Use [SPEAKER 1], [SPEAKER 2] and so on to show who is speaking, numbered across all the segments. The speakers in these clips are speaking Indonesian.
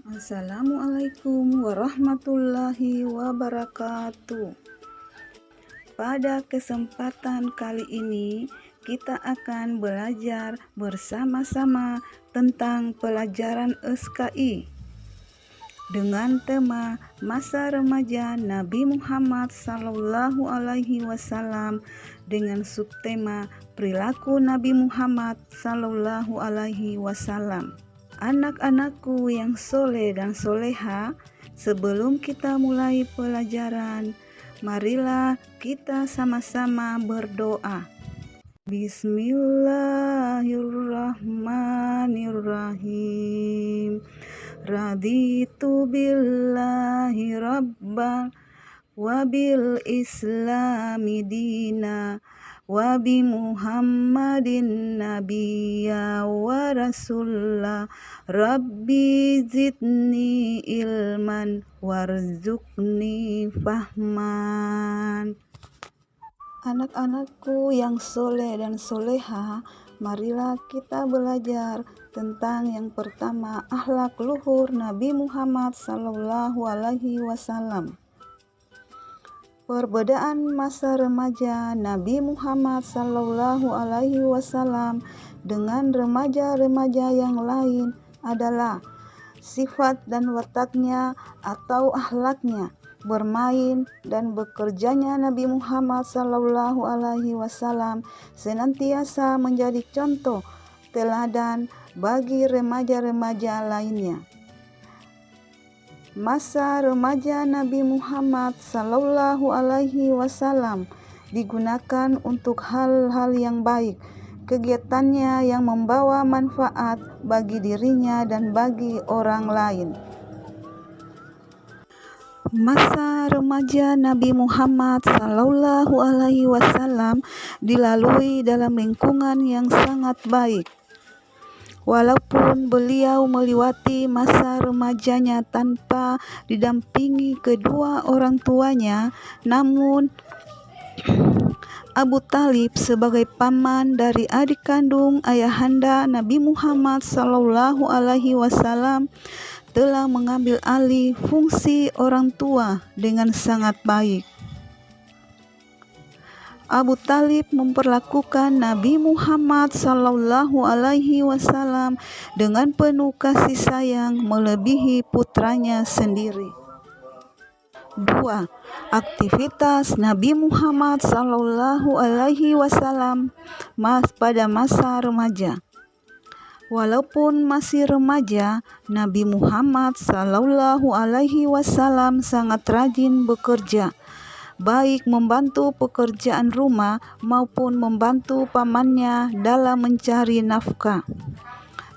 [SPEAKER 1] Assalamualaikum warahmatullahi wabarakatuh. Pada kesempatan kali ini kita akan belajar bersama-sama tentang pelajaran SKI dengan tema masa remaja Nabi Muhammad SAW dengan subtema perilaku Nabi Muhammad SAW. Anak-anakku yang soleh dan soleha, sebelum kita mulai pelajaran, marilah kita sama-sama berdoa. Bismillahirrahmanirrahim. Raditu billahi rabbal wa bil islami dina wa bi Muhammadin nabiyya wa rasulah. Rabbi zidni ilman warzuqni fahman. Anak-anakku yang soleh dan soleha, marilah kita belajar tentang yang pertama, akhlak luhur Nabi Muhammad SAW. Perbedaan masa remaja Nabi Muhammad SAW dengan remaja-remaja yang lain adalah sifat dan wataknya atau akhlaknya, bermain dan bekerjanya. Nabi Muhammad SAW senantiasa menjadi contoh teladan bagi remaja-remaja lainnya. Masa remaja Nabi Muhammad SAW digunakan untuk hal-hal yang baik, kegiatannya yang membawa manfaat bagi dirinya dan bagi orang lain. Masa remaja Nabi Muhammad SAW dilalui dalam lingkungan yang sangat baik. Walaupun beliau melewati masa remajanya tanpa didampingi kedua orang tuanya, namun Abu Talib sebagai paman dari adik kandung ayahanda Nabi Muhammad SAW telah mengambil alih fungsi orang tua dengan sangat baik. Abu Talib memperlakukan Nabi Muhammad SAW dengan penuh kasih sayang melebihi putranya sendiri. 2. Aktivitas Nabi Muhammad SAW pada masa remaja. Walaupun masih remaja, Nabi Muhammad SAW sangat rajin bekerja, baik membantu pekerjaan rumah maupun membantu pamannya dalam mencari nafkah.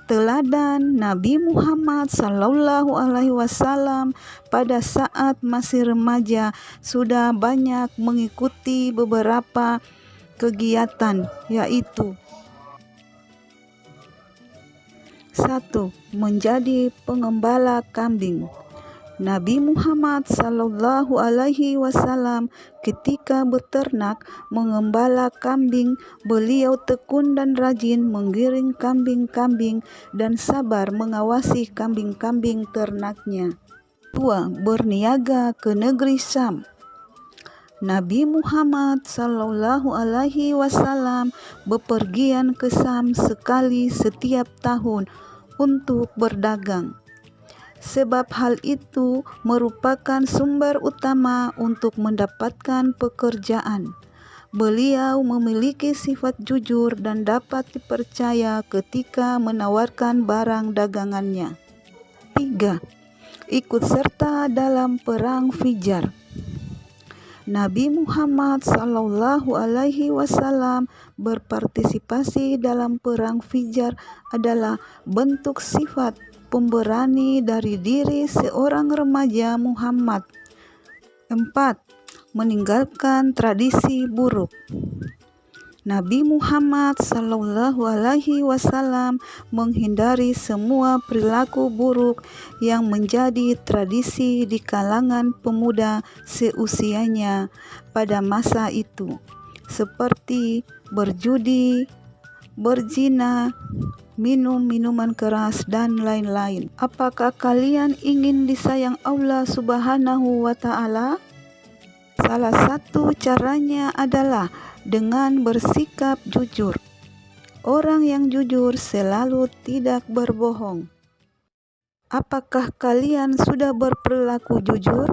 [SPEAKER 1] Teladan Nabi Muhammad SAW pada saat masih remaja sudah banyak mengikuti beberapa kegiatan, yaitu 1. Menjadi pengembala kambing. Nabi Muhammad SAW ketika beternak mengembala kambing, beliau tekun dan rajin menggiring kambing-kambing dan sabar mengawasi kambing-kambing ternaknya. 2. Berniaga ke negeri Syam. Nabi Muhammad SAW bepergian ke Syam sekali setiap tahun untuk berdagang. Sebab hal itu merupakan sumber utama untuk mendapatkan pekerjaan. Beliau memiliki sifat jujur dan dapat dipercaya ketika menawarkan barang dagangannya. 3. Ikut serta dalam perang Fijar. Nabi Muhammad SAW berpartisipasi dalam perang Fijar adalah bentuk sifat pemberani dari diri seorang remaja Muhammad. 4. Meninggalkan tradisi buruk. Nabi Muhammad SAW menghindari semua perilaku buruk yang menjadi tradisi di kalangan pemuda seusianya pada masa itu, seperti berjudi, berzina, minum minuman keras, dan lain-lain. Apakah kalian ingin disayang Allah Subhanahu wa Ta'ala? Salah satu caranya adalah dengan bersikap jujur. Orang yang jujur selalu tidak berbohong. Apakah kalian sudah berperilaku jujur?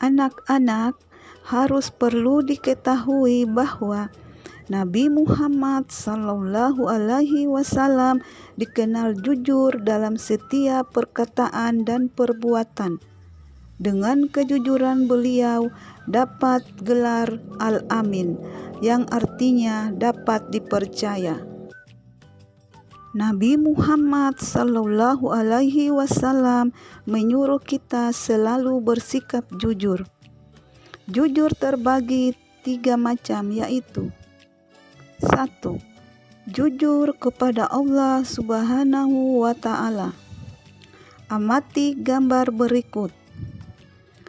[SPEAKER 1] Anak-anak, harus perlu diketahui bahwa Nabi Muhammad Sallallahu Alaihi Wasallam dikenal jujur dalam setiap perkataan dan perbuatan. Dengan kejujuran beliau dapat gelar Al-Amin, yang artinya dapat dipercaya. Nabi Muhammad Sallallahu Alaihi Wasallam menyuruh kita selalu bersikap jujur. Jujur terbagi 3 macam, yaitu 1. Jujur kepada Allah Subhanahu wa Ta'ala. Amati gambar berikut.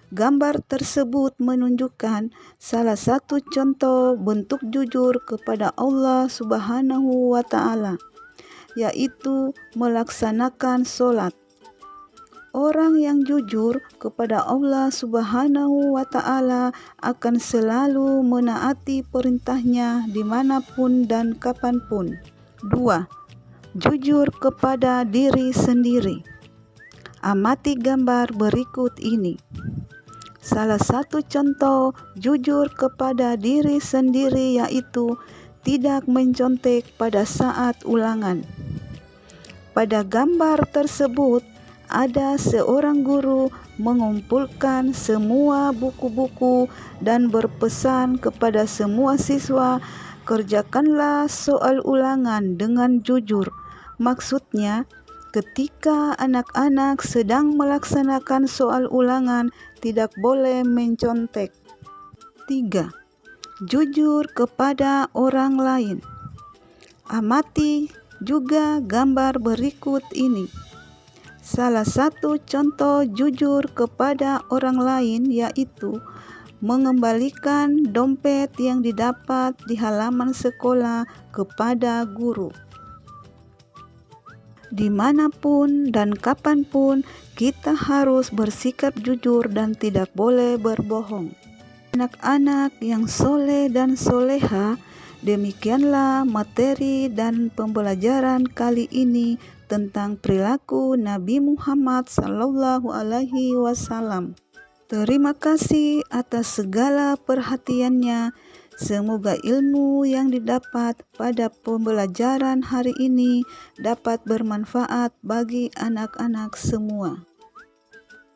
[SPEAKER 1] Gambar tersebut menunjukkan salah satu contoh bentuk jujur kepada Allah Subhanahu wa Ta'ala, yaitu melaksanakan sholat. Orang yang jujur kepada Allah Subhanahu wa Ta'ala akan selalu menaati perintahnya dimanapun dan kapanpun. 2. Jujur kepada diri sendiri. Amati gambar berikut ini. Salah satu contoh jujur kepada diri sendiri yaitu tidak mencontek pada saat ulangan. Pada gambar tersebut, ada seorang guru mengumpulkan semua buku-buku dan berpesan kepada semua siswa, kerjakanlah soal ulangan dengan jujur. Maksudnya, ketika anak-anak sedang melaksanakan soal ulangan, tidak boleh mencontek. 3. Jujur kepada orang lain. Amati juga gambar berikut ini. Salah satu contoh jujur kepada orang lain yaitu mengembalikan dompet yang didapat di halaman sekolah kepada guru. Dimanapun dan kapanpun kita harus bersikap jujur dan tidak boleh berbohong. Anak-anak yang soleh dan soleha, demikianlah materi dan pembelajaran kali ini tentang perilaku Nabi Muhammad Sallallahu Alaihi Wasallam. Terima kasih atas segala perhatiannya. Semoga ilmu yang didapat pada pembelajaran hari ini dapat bermanfaat bagi anak-anak semua.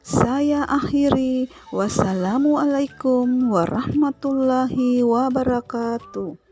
[SPEAKER 1] Saya akhiri. Wassalamualaikum warahmatullahi wabarakatuh.